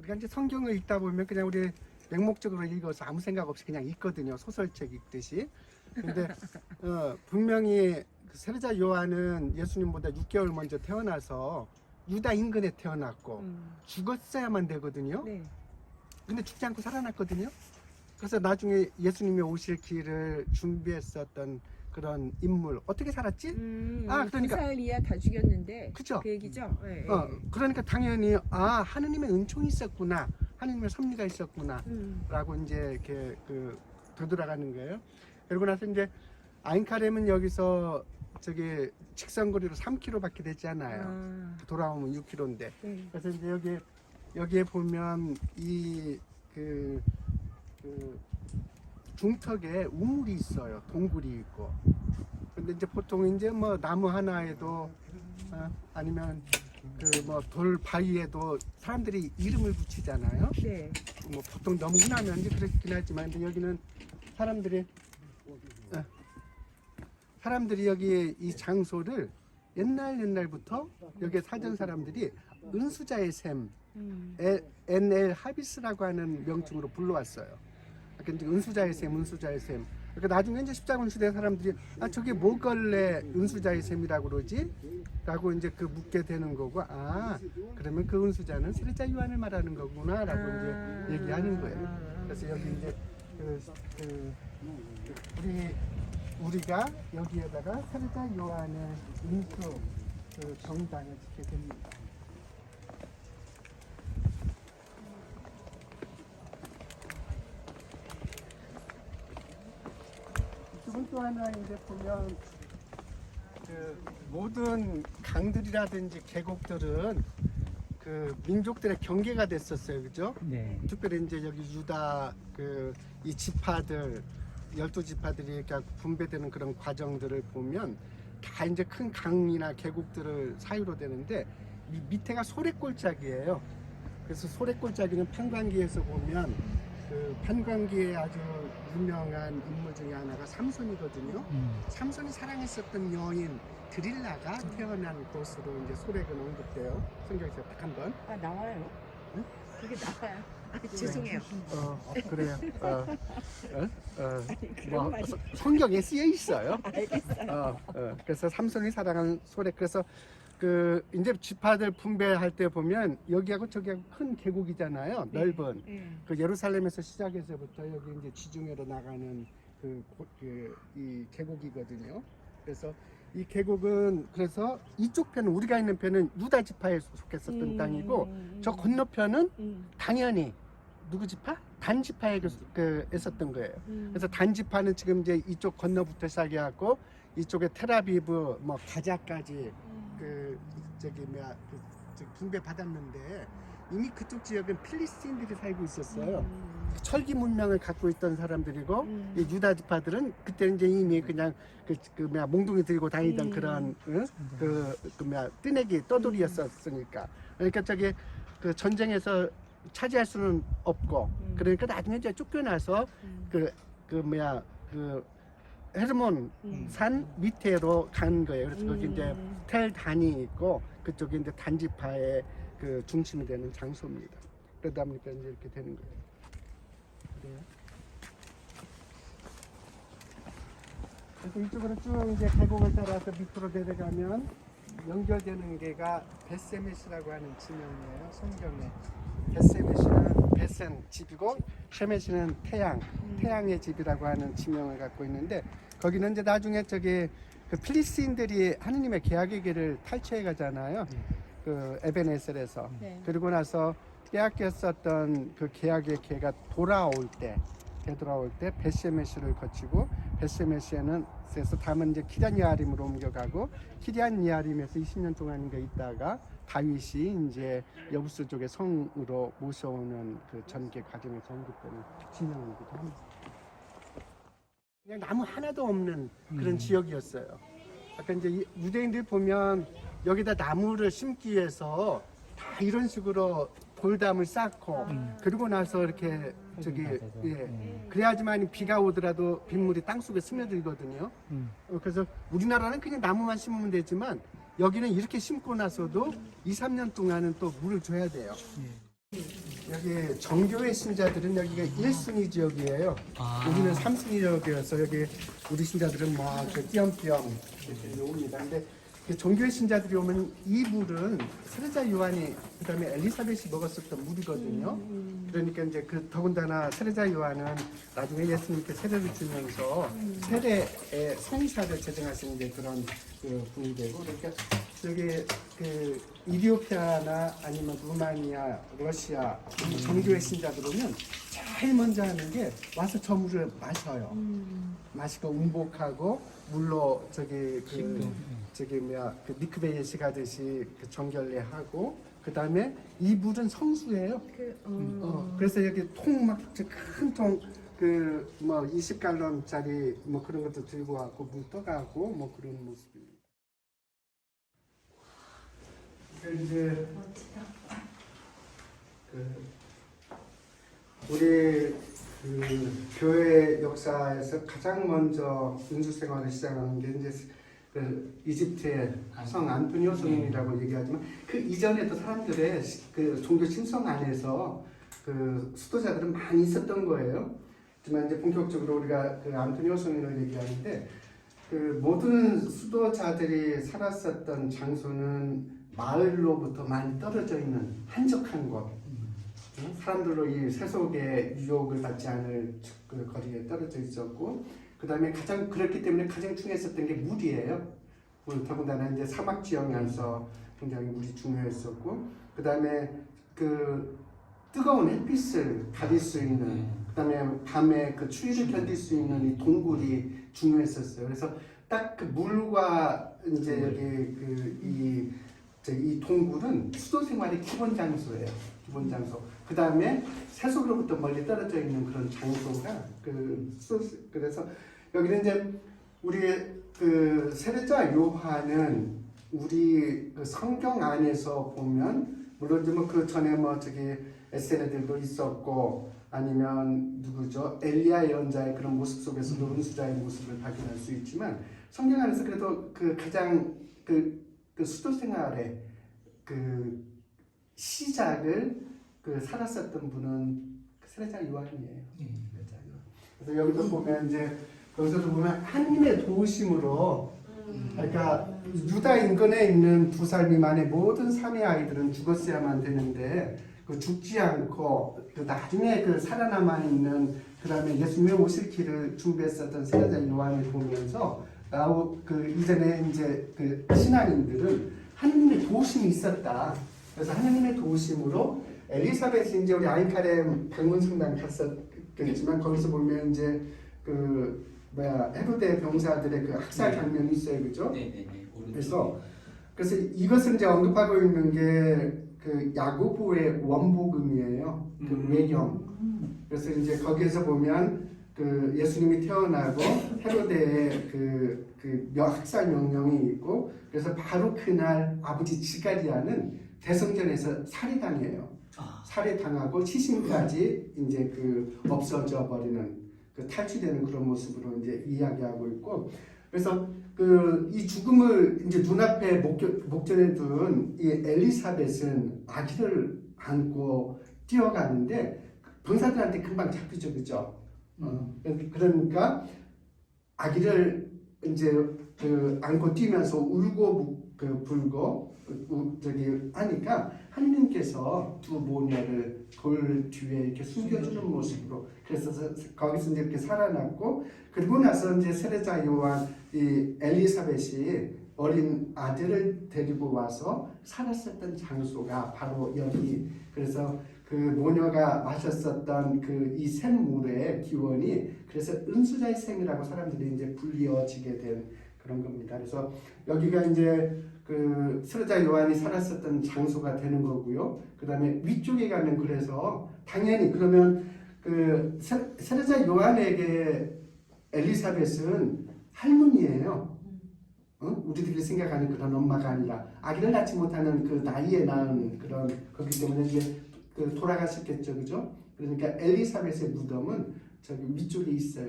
우리가 이제 성경을 읽다 보면 그냥 우리 맹목적으로 읽어서 아무 생각 없이 그냥 읽거든요. 소설책 읽듯이. 근데 분명히 그 세례자 요한은 예수님보다 6개월 먼저 태어나서 유다 인근에 태어났고 죽었어야만 되거든요. 네. 근데 죽지 않고 살아났거든요. 그래서 나중에 예수님이 오실 길을 준비했었던 그런 인물 어떻게 살았지? 그러니까 부살이야 다 죽였는데 그죠? 그 얘기죠. 네, 그러니까 당연히 하느님의 은총이 있었구나, 하느님의 섭리가 있었구나 라고 이제 이렇게 되돌아가는 거예요. 그리고 나서 이제 아인카렘은 여기서 저기 직선거리로 3km밖에 되지 않아요. 돌아오면 6km인데. 네. 그래서 이제 여기에 보면 중턱에 우물이 있어요. 동굴이 있고. 근데 이제 보통 이제 뭐 나무 하나에도 아니면 돌 바위에도 사람들이 이름을 붙이잖아요. 네. 뭐 보통 너무 흔하면 이제 그렇긴 하지만 근데 여기는 사람들이 여기 이 장소를 옛날부터 여기 살던 사람들이 은수자의 샘, NL 하비스라고 하는 명칭으로 불러왔어요. 그러니까 은수자의 샘, 은수자의 샘. 그러니까 나중에 이제 십자군 시대 사람들이 저게 뭐걸래 은수자의 샘이라고 그러지? 라고 이제 묻게 되는 거고, 그러면 그 은수자는 세례자 요한을 말하는 거구나라고 이제 얘기하는 거예요. 그래서 여기 이제 우리가 여기에다가 세례자 요한의 인수 정당을 짓게 됩니다. 또 하나 이제 보면 모든 강들이라든지 계곡들은 민족들의 경계가 됐었어요, 그죠? 네. 특별히 이제 여기 유다 이 지파들 12지파들이 이렇게 분배되는 그런 과정들을 보면 다 이제 큰 강이나 계곡들을 사유로 되는데 밑에가 소래골짜기예요. 그래서 소래골짜기는 판관기에서 보면 판관기에 아주 유명한 인물 중에 하나가 삼손이거든요. 삼손이 사랑했었던 여인 드릴라가 태어난 곳으로 이제 소래가 언급돼요. 성경에서 딱 한 번. 나와요. 응? 그게 나와요. 죄송해요. 그래요. 그런 말이. 성경에 쓰여 있어요. 알겠어요. 그래서 삼손이 사랑한 소래. 그래서 이제 지파들 분배할 때 보면 여기하고 저기하고 큰 계곡이잖아요. 넓은. 예루살렘에서 시작해서부터 여기 이제 지중해로 나가는 이 계곡이거든요. 그래서 이 계곡은 그래서 이쪽 편은 우리가 있는 편은 유다 지파에 속했었던 땅이고 저 건너편은 당연히 누구 지파? 단 지파에 있었던 거예요. 그래서 단 지파는 지금 이제 이쪽 건너부터 시작해갖고 이쪽에 텔아비브 뭐 가자까지 분배 받았는데 이미 그쪽 지역은 필리스틴들이 살고 있었어요. 철기 문명을 갖고 있던 사람들이고 이 유다 지파들은 그때 이제 이미 그냥 몽둥이 들고 다니던 그런 뜨내기 떠돌이였었으니까. 그러니까 전쟁에서 차지할 수는 없고 그러니까 나중에 이제 쫓겨나서 헤르몬 산 밑으로 간 거예요. 그래서 거기 이제 텔 단이 있고 그쪽이 이제 단지파의 중심이 되는 장소입니다. 그러다 보니까 이제 이렇게 되는 거예요. 그래요. 그래서 이쪽으로 쭉 이제 계곡을 따라서 밑으로 내려가면 연결되는 게가 벳세메시라고 하는 지명이에요. 성경에 벳세메시는 벳은 집이고 셰메시는 태양의 집이라고 하는 지명을 갖고 있는데 거기는 이제 나중에 필리스틴들이 하느님의 계약의 길을 탈취해 가잖아요. 에베네셀에서. 그리고 나서 빼앗겼었던 계약의 개가 되돌아올 때 벳세메시를 거치고 벳세메시에는 그래서 다음은 이제 키리안 예아림으로 옮겨가고 키리안 예아림에서 20년 동안인가 있다가 다윗이 이제 여부스 쪽의 성으로 모셔오는 전개 과정에서 언급되는 지명이기도 합니다. 그냥 나무 하나도 없는 그런 지역이었어요. 아까 이제 유대인들 보면 여기다 나무를 심기 위해서 다 이런 식으로 돌담을 쌓고 그리고 나서 이렇게 그래야지만 비가 오더라도 빗물이 땅속에 스며들거든요. 그래서 우리나라는 그냥 나무만 심으면 되지만 여기는 이렇게 심고 나서도 2, 3년 동안은 또 물을 줘야 돼요. 여기 정교회 신자들은 여기가 1순위 지역이에요. 우리는 3순위 지역이어서 여기 우리 신자들은 막 띄엄띄엄 이렇게 옵니다. 근데 그 정교회 신자들이 오면 이 물은 세례자 요한이 그다음에 엘리사벳이 먹었었던 물이거든요. 그러니까 이제 그 더군다나 세례자 요한은 나중에 예수님께 세례를 주면서 세례의 성사를 제정하시는 게 그런 그 분이 되고, 그러니까 여기 그 이디오피아나 아니면 루마니아, 러시아 정교회 신자들 오면 제일 먼저 하는 게 와서 저 물을 마셔요. 마시고 음복하고 물로 그 미크베 예식하듯이 그 정결례하고, 그 다음에 이 물은 성수예요. 그래서 여기 통 막 큰 통 그 뭐 20갈론짜리 뭐 그런 것도 들고 와고 물 떠가고 뭐 그런 모습입니다. 이제 우리 그 교회 역사에서 가장 먼저 은수 생활을 시작하는 게 이제 그 이집트의 성 안토니오 성인이라고 얘기하지만 그 이전에도 사람들의 그 종교 신성 안에서 그 수도자들은 많이 있었던 거예요. 하지만 이제 본격적으로 우리가 그 안토니오 성인을 얘기하는데 그 모든 수도자들이 살았었던 장소는 마을로부터 많이 떨어져 있는 한적한 곳, 사람들로 이 세속의 유혹을 받지 않을 그 거리에 떨어져 있었고, 그 다음에 그렇기 때문에 가장 중요했었던 게 물이에요. 더군다나 이제 사막 지형에서 굉장히 물이 중요했었고, 그 다음에 그 뜨거운 햇빛을 가릴 수 있는, 그 다음에 밤에 그 추위를 견딜 수 있는 이 동굴이 중요했었어요. 그래서 딱 그 물과 이제 여기 이 동굴은 수도 생활의 기본 장소예요. 기본 장소. 그 다음에 세속으로부터 멀리 떨어져 있는 그런 장소가 그래서 여기는 이제 우리 그 세례자 요한은 우리 그 성경 안에서 보면 물론 뭐 그 전에 뭐 에세네들도 있었고 아니면 누구죠? 엘리야 예언자의 그런 모습 속에서도 은수자의 모습을 발견할 수 있지만 성경 안에서 그래도 그 가장 그 수도 생활의 그 시작을 살았었던 분은 세례자 요한이에요. 세례자 요한. 그래서 여기도 보면 이제 거기서도 보면 하나님의 도우심으로, 그러니까 유다 인근에 있는 2살 미만의 모든 사내 아이들은 죽었어야만 되는데 그 죽지 않고 그 나중에 그 살아남아 있는, 그다음에 예수님의 오실 길을 준비했었던 세례자 요한을 보면서 그 이전에 이제 그 신앙인들은 하나님의 도우심이 있었다. 그래서 하나님의 도우심으로 엘리사벳이 이제 우리 아인카렘 방문 성당 갔었겠지만 거기서 보면 이제 헤로데 병사들의 그 학살 장면이 있어요, 그죠? 네네네. 그래서 이것을 이제 언급하고 있는 게 그 야고보의 원복음이에요. 그 외경. 그래서 이제 거기에서 보면 그 예수님이 태어나고 헤로데의 그 학살 명령이 있고, 그래서 바로 그날 아버지 지가리아는 대성전에서 살해당해요. 살해당하고 시신까지 이제 없어져 버리는 탈취되는 그런 모습으로 이제 이야기하고 있고, 그래서 이 죽음을 이제 눈앞에 목전에 둔 이 엘리사벳은 아기를 안고 뛰어가는데 병사들한테 금방 잡히죠, 그죠? 그러니까 아기를 이제 안고 뛰면서 울고 불고 하니까 하느님께서 두 모녀를 돌 뒤에 이렇게 숨겨주는 모습으로, 그래서 거기서 이제 이렇게 살아났고, 그리고 나서 이제 세례자 요한 이 엘리사벳이 어린 아들을 데리고 와서 살았었던 장소가 바로 여기. 그래서 그 모녀가 마셨었던 이 샘물의 기원이 그래서 은수자의 샘이라고 사람들이 이제 불리어지게 된 그런 겁니다. 그래서 여기가 이제 그 세례자 요한이 살았었던 장소가 되는 거고요. 그 다음에 위쪽에 가면 그래서 당연히 그러면 그 세례자 요한에게 엘리사벳은 할머니예요. 우리들이 생각하는 그런 엄마가 아니라 아기를 낳지 못하는 그 나이에 낳은 그런 거기 때문에 이제 돌아가셨겠죠, 그죠? 그러니까 엘리사벳의 무덤은 저기 위쪽에 있어요.